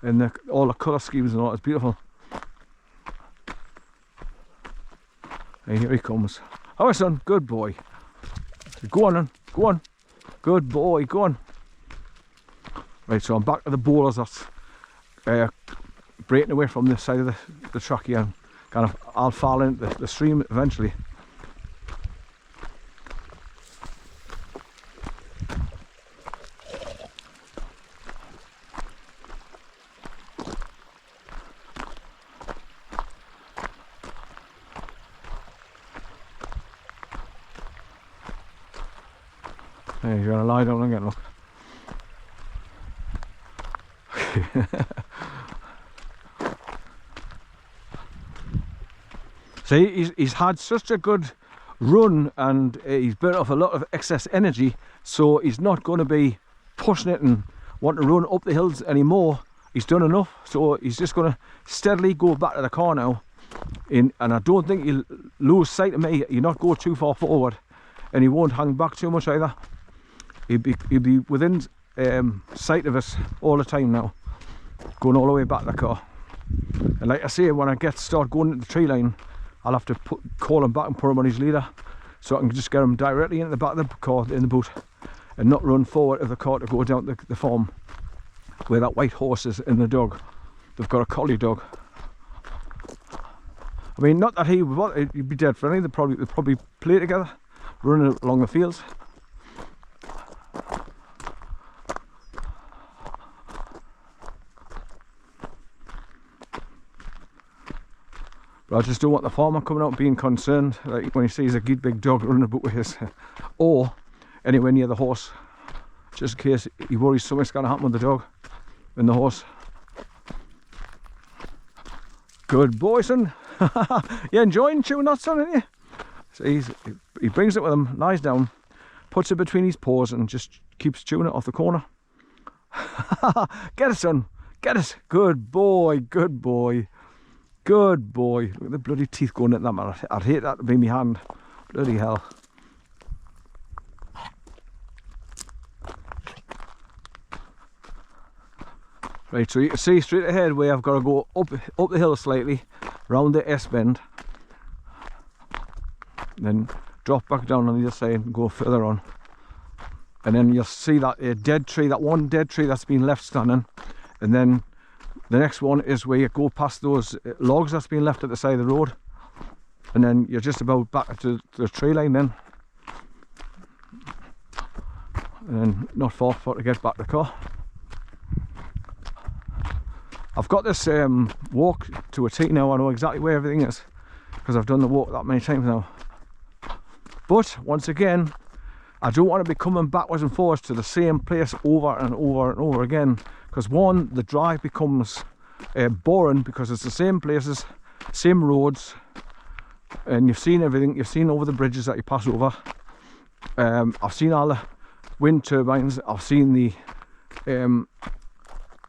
and all the colour schemes and all. It's beautiful. And here he comes. All right, son, good boy. Go on then, go on. Good boy, go on. Right, so I'm back to the boulders that's breaking away from the side of the track here. And kind of, I'll fall into the stream eventually. Hey, you're gonna lie down again, look. See, he's had such a good run, and he's built up a lot of excess energy, so he's not going to be pushing it and wanting to run up the hills anymore. He's done enough, so he's just going to steadily go back to the car now. And I don't think he'll lose sight of me. He'll not go too far forward, and he won't hang back too much either. He'll be within sight of us all the time now, going all the way back to the car. And like I say, when I start going into the tree line, I'll have to call him back and put him on his leader, so I can just get him directly into the back of the car in the boot, and not run forward of the car to go down the farm where that white horse is and the dog. They've got a collie dog. I mean, not that he'd be dead friendly. They'd probably play together, running along the fields. But I just don't want the farmer coming out being concerned, like when he sees a good big dog running about with his, or anywhere near the horse, just in case he worries something's going to happen with the dog and the horse. Good boy, son. You enjoying chewing that, son, aren't you? So he brings it with him, lies down, puts it between his paws, and just keeps chewing it off the corner. Get it, son. Get it. Good boy. Good boy. Good boy. Look at the bloody teeth going into that, man. I'd hate that to be my hand. Bloody hell. Right, so you can see straight ahead where I've got to go up the hill slightly, round the S-bend, then drop back down on the other side and go further on. And then you'll see that dead tree, that one dead tree that's been left standing, and then the next one is where you go past those logs that's been left at the side of the road, and then you're just about back to the tree line then, and then not far to get back to the car. I've got this walk to a T now. I know exactly where everything is because I've done the walk that many times now. But once again, I don't want to be coming backwards and forwards to the same place over and over and over again, because one, the drive becomes boring because it's the same places, same roads, and you've seen everything. You've seen over the bridges that you pass over. I've seen all the wind turbines. I've seen the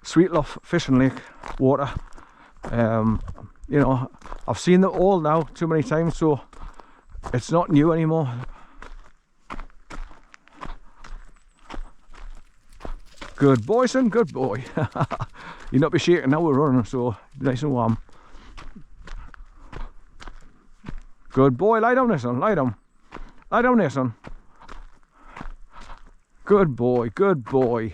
Sweetlough Fishing Lake water. You know, I've seen them all now too many times, so it's not new anymore. Good boy, son, good boy. You'll not be shaking now we're running, so nice and warm. Good boy, lie down there, son, lie down. Lie down there, son. Good boy, good boy.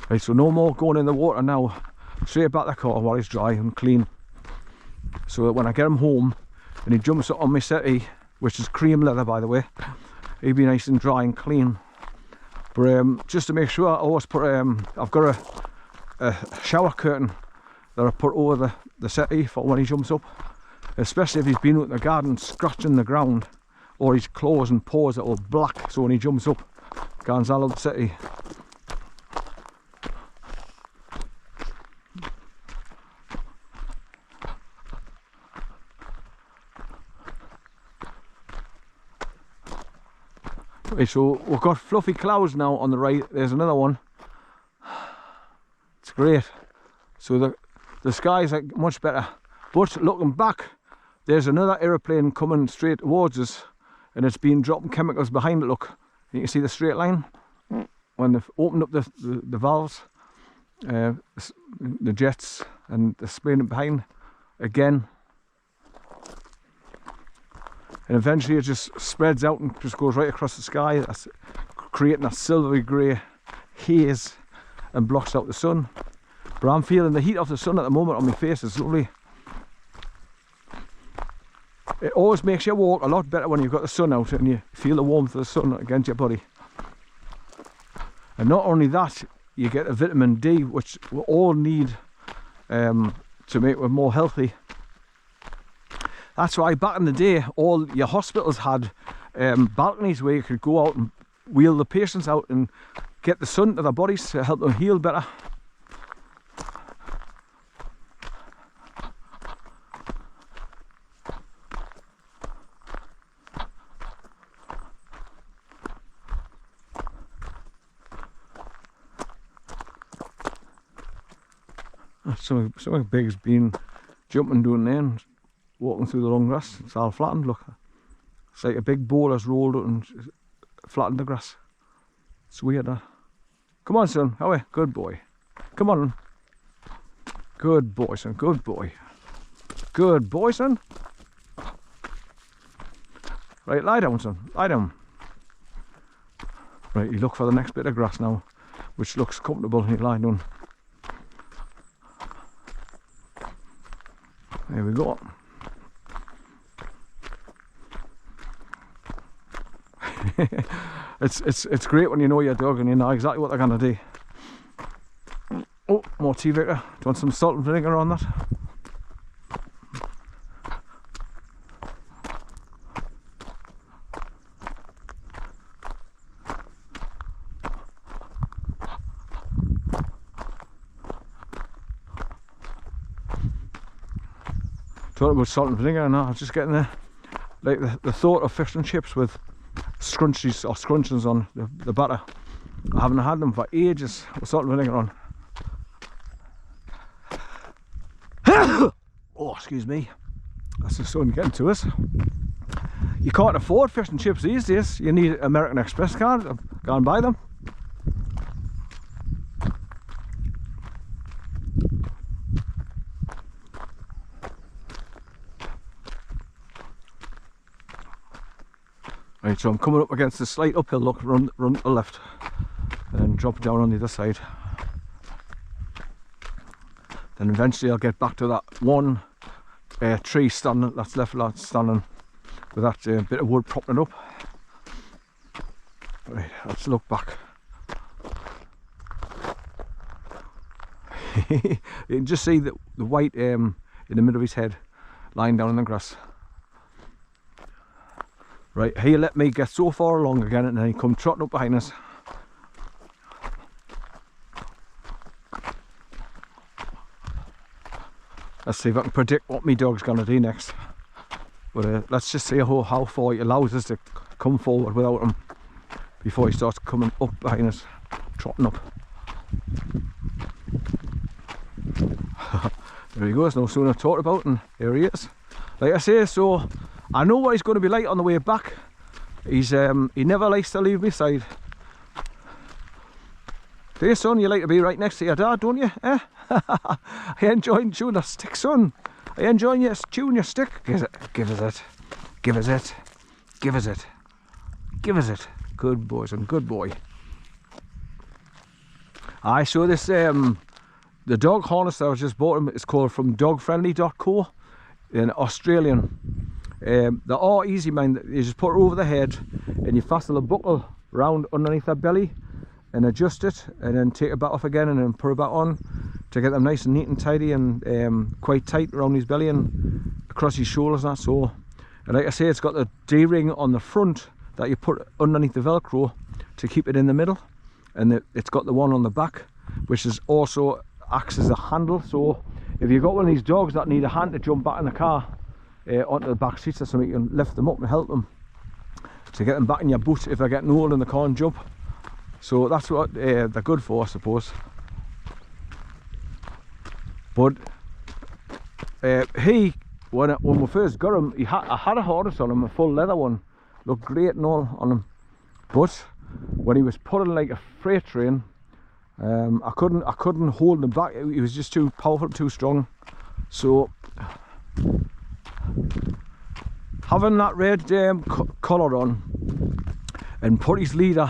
Right, so no more going in the water now. Straight back the car while it's dry and clean. So that when I get him home and he jumps up on my settee, which is cream leather by the way, he'll be nice and dry and clean. But just to make sure, I always put I've got a shower curtain that I put over the settee for when he jumps up, especially if he's been out in the garden scratching the ground, or his claws and paws that will black, so when he jumps up, gans all over the settee. Right, so we've got fluffy clouds now on the right. There's another one. It's great. So the skies are much better. But looking back, there's another aeroplane coming straight towards us, and it's been dropping chemicals behind it. Look, you can see the straight line. when they've opened up the valves, the jets, and they're spraying it behind again, and eventually it just spreads out and just goes right across the sky, that's creating a silvery grey haze and blocks out the sun. But I'm feeling the heat of the sun at the moment on my face. It's lovely. It always makes you walk a lot better when you've got the sun out and you feel the warmth of the sun against your body. And not only that, you get a vitamin D, which we all need to make us more healthy. That's why back in the day, all your hospitals had balconies where you could go out and wheel the patients out and get the sun to their bodies to help them heal better. Something big has been jumping down there and walking through the long grass. It's all flattened, look. It's like a big ball has rolled up and flattened the grass. It's weird, that. Come on, son. How are you? Good boy. Come on. Good boy, son. Good boy. Good boy, son. Right, lie down, son. Lie down. Right, you look for the next bit of grass now, which looks comfortable, and you lie down. There we go. It's great when you know your dog and you know exactly what they're gonna do. Oh, more tea, Victor. Do you want some salt and vinegar on that? Talking about salt and vinegar now, I was just getting the thought of fish and chips with scrunchies or scrunchions on the batter. I haven't had them for ages with salt and vinegar on. Oh, excuse me. That's the sun getting to us. You can't afford fish and chips these days. You need an American Express card. Go and buy them. Right, so I'm coming up against a slight uphill, look, run to the left and then drop down on the other side. Then eventually I'll get back to that one tree standing, that's left standing with that bit of wood propping it up. Right, let's look back. You can just see the white in the middle of his head lying down in the grass. Right, he let me get so far along again and then he come trotting up behind us. Let's see if I can predict what my dog's going to do next. But let's just see how far he allows us to come forward without him before he starts coming up behind us, trotting up. There he goes, no sooner talked about and here he is. Like I say, so I know what he's going to be like on the way back. He never likes to leave my side. Dear son, you like to be right next to your dad, don't you? Eh? Are you enjoying chewing the stick, son? Are you enjoying chewing your stick? Give us it. Give us it. Give us it. Give us it. Good boy, son. Good boy. I saw this, the dog harness that I just bought him is called from dogfriendly.co, an Australian. They are easy, man. You just put it over the head and you fasten the buckle round underneath their belly and adjust it and then take it back off again and then put it back on to get them nice and neat and tidy and quite tight around his belly and across his shoulders and that. So, and like I say, it's got the D-ring on the front that you put underneath the Velcro to keep it in the middle, and it's got the one on the back which is also acts as a handle. So if you've got one of these dogs that need a hand to jump back in the car onto the back seats or something, you can lift them up and help them to get them back in your boot if they're getting old and they can't jump. So that's what they're good for, I suppose. But when we first got him, I had a harness on him, a full leather one, looked great and all on him. But when he was pulling like a freight train. I couldn't hold him back. He was just too powerful, too strong. So having that red collar on and put his leader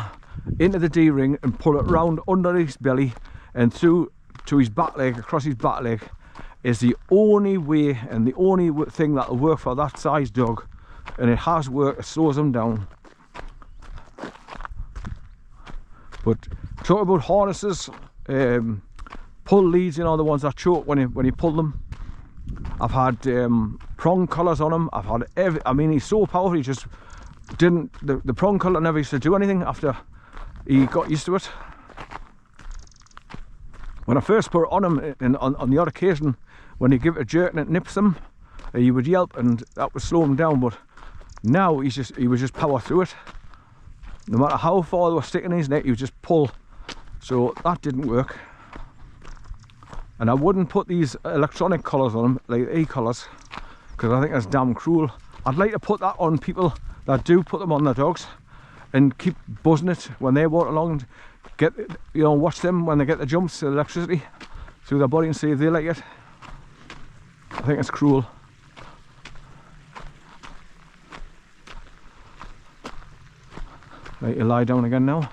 into the D-ring and pull it round under his belly and through to his back leg, across his back leg, is the only way and the only thing that will work for that size dog. And it has worked. It slows him down. But talk about harnesses, pull leads, you know, the ones that choke when you pull them. I've had prong collars on him. I've had I mean, he's so powerful. He just didn't. The prong collar never used to do anything after he got used to it. When I first put it on him, and on the odd occasion when he give it a jerk and it nips him, he would yelp, and that would slow him down. But now he was just power through it. No matter how far they were sticking in his neck, he would just pull. So that didn't work. And I wouldn't put these electronic collars on them, like e-collars, because I think that's damn cruel. I'd like to put that on people that do put them on their dogs and keep buzzing it when they walk along, and get, you know, watch them when they get the jumps, the electricity through their body, and see if they like it. I think it's cruel. Right, you lie down again now.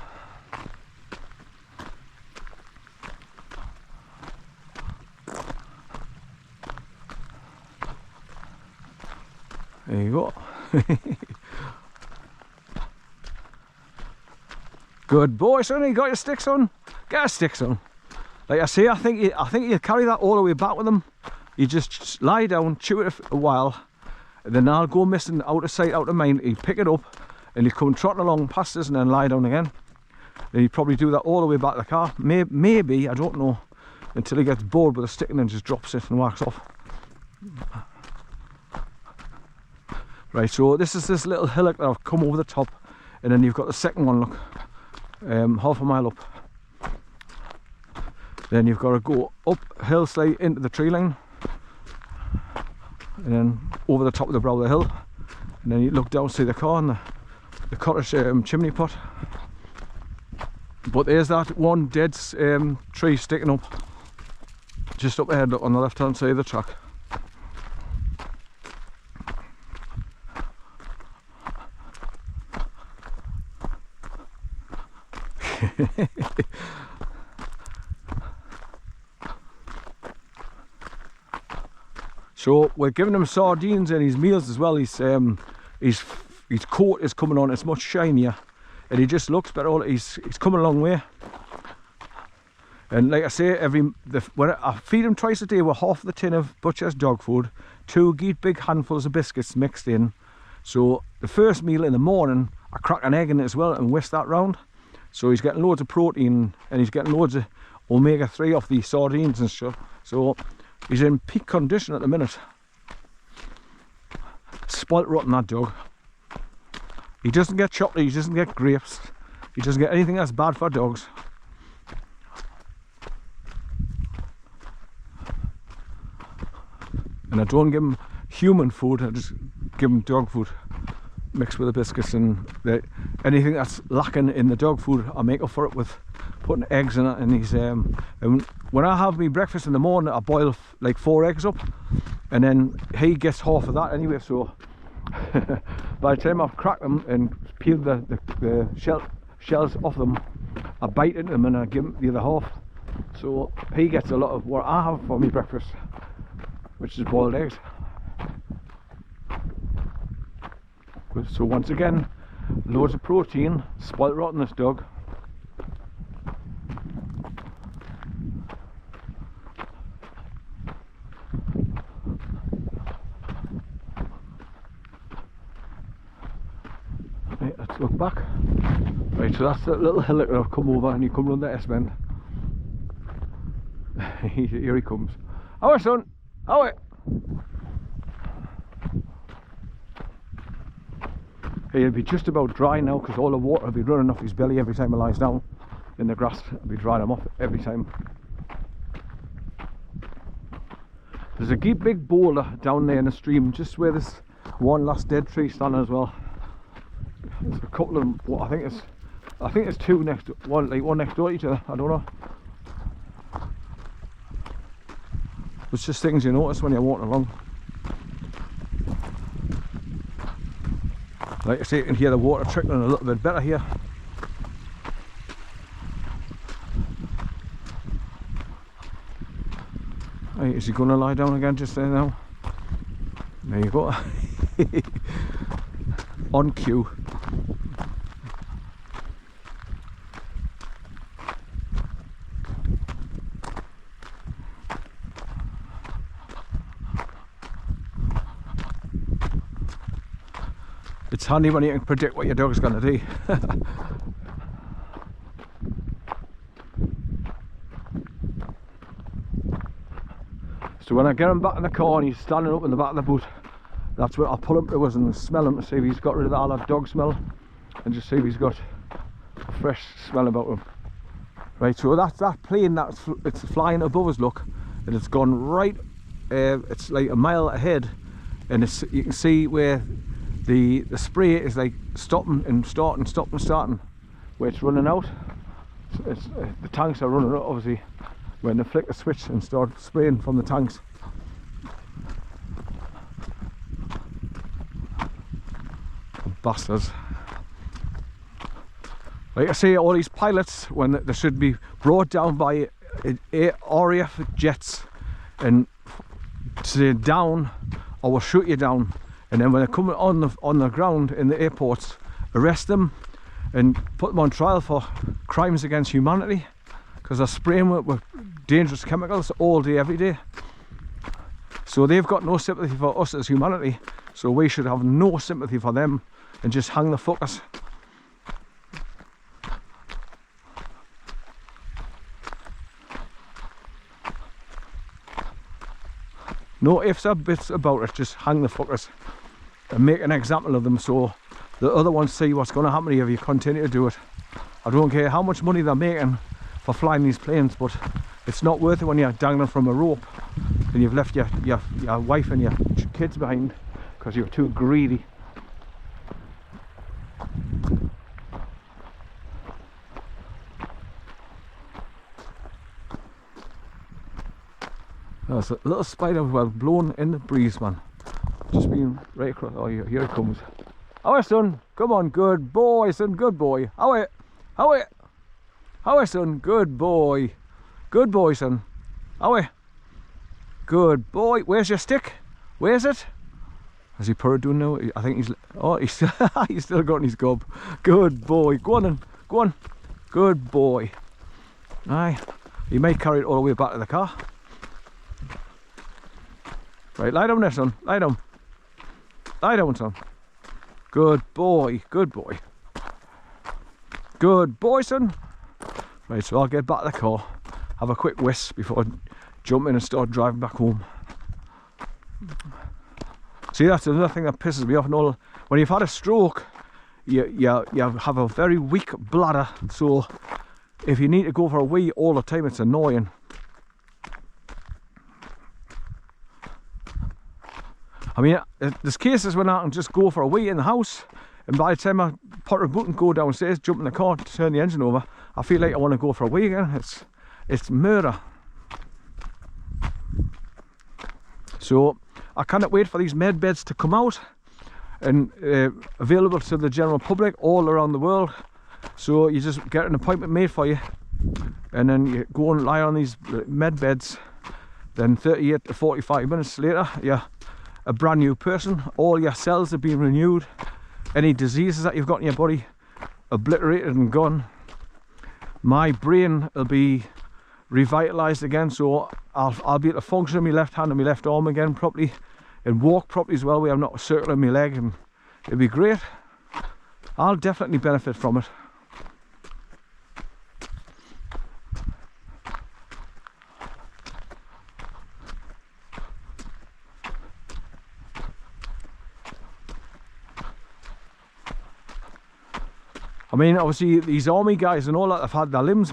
There you go. Good boy, son. You got your sticks on. Get your sticks on. Like I say, I think you carry that all the way back with them. You just lie down, chew it a while, and then I'll go missing, out of sight, out of mind. You pick it up, and you come trotting along past us, and then lie down again. Then you probably do that all the way back to the car. Maybe, I don't know, until he gets bored with the stick and then just drops it and walks off. Right, so this is this little hillock that I've come over the top, and then you've got the second one, look, half a mile up. Then you've got to go up hillside into the tree line, and then over the top of the brow of the hill, and then you look down, see the car and the cottage chimney pot. But there's that one dead tree sticking up just up ahead on the left hand side of the track. So we're giving him sardines and his meals as well. His coat is coming on, it's much shinier, and he just looks better. He's coming a long way. And like I say, when I feed him twice a day with half the tin of butcher's dog food, 2 big handfuls of biscuits mixed in. So the first meal in the morning, I crack an egg in it as well and whisk that round. So he's getting loads of protein, and he's getting loads of omega-3 off the sardines and stuff. So he's in peak condition at the minute. Spoilt rotten, that dog. He doesn't get chocolate, he doesn't get grapes, he doesn't get anything that's bad for dogs. And I don't give him human food, I just give him dog food mixed with the biscuits, and anything that's lacking in the dog food I make up for it with putting eggs in it. And he's and when I have my breakfast in the morning, I boil like 4 eggs up, and then he gets half of that anyway. So by the time I've cracked them and peeled the shells off them, I bite into them and I give him the other half. So he gets a lot of what I have for my breakfast, which is boiled eggs. So once again, loads of protein, spoilt rotten, this dog. Right, let's look back. Right, so that's that little hillock that I've come over, and you come round the S-bend. Here he comes. How son? How? He'll be just about dry now, because all the water will be running off his belly every time he lies down in the grass. It'll be drying him off every time. There's a big boulder down there in the stream, just where this one last dead tree standing as well. There's a couple of them, what I think is I think there's two next, one next door to each other. I don't know. It's just things you notice when you're walking along. Like I say, you can hear the water trickling a little bit better here. Right, is he going to lie down again just there now? There you go. On cue. It's handy when you can predict what your dog's going to do. So when I get him back in the car and he's standing up in the back of the boot, that's where I'll pull him to us and smell him to see if he's got rid of all that dog smell, and just see if he's got a fresh smell about him. Right, so that's that plane it's flying above us, look, and it's gone right, it's like a mile ahead, and you can see where the spray is like stopping and starting, stopping and starting, where it's running out. The tanks are running out, obviously, when they flick the switch and start spraying from the tanks. Bastards. Like I say, all these pilots, when they should be brought down by RAF jets and say down, or we'll shoot you down. And then when they're coming on the ground in the airports, arrest them and put them on trial for crimes against humanity, because they're spraying with dangerous chemicals all day, every day. So they've got no sympathy for us as humanity, so we should have no sympathy for them and just hang the fuckers. No ifs or bits about it, just hang the fuckers and make an example of them so the other ones see what's going to happen to you if you continue to do it. I don't care how much money they're making for flying these planes, but it's not worth it when you're dangling from a rope and you've left your wife and your kids behind because you're too greedy. There's a little spider well blown in the breeze, man. Just been right across. Oh, here it comes. How son? Come on, good boy, son, good boy. How son? Good boy. Good boy, son. How good boy. Where's your stick? Where's it? Has he purred doing now? I think he's. Oh, he's still, he's still got his gob. Good boy. Go on then. Go on. Good boy. Aye. He may carry it all the way back to the car. Right, lie down there, son. Lie down. Lie down, son. Good boy. Good boy. Good boy, son. Right, so I'll get back to the car, have a quick whisk before I jump in and start driving back home. See, that's another thing that pisses me off. And all, when you've had a stroke, you have a very weak bladder, so if you need to go for a wee all the time, it's annoying. I mean, there's cases when I can just go for a wee in the house, and by the time I put a boot and go downstairs, jump in the car, turn the engine over, I feel like I want to go for a wee again. It's murder. So I cannot wait for these med beds to come out and available to the general public all around the world. So you just get an appointment made for you, and then you go and lie on these med beds. Then 38 to 45 minutes later, you're a brand new person. All your cells have been renewed. Any diseases that you've got in your body obliterated and gone. My brain will be revitalized again, so I'll be able to function with my left hand and my left arm again properly, and walk properly as well, where I'm not circling my leg, and it'll be great. I'll definitely benefit from it. I mean, obviously these army guys and all that have had their limbs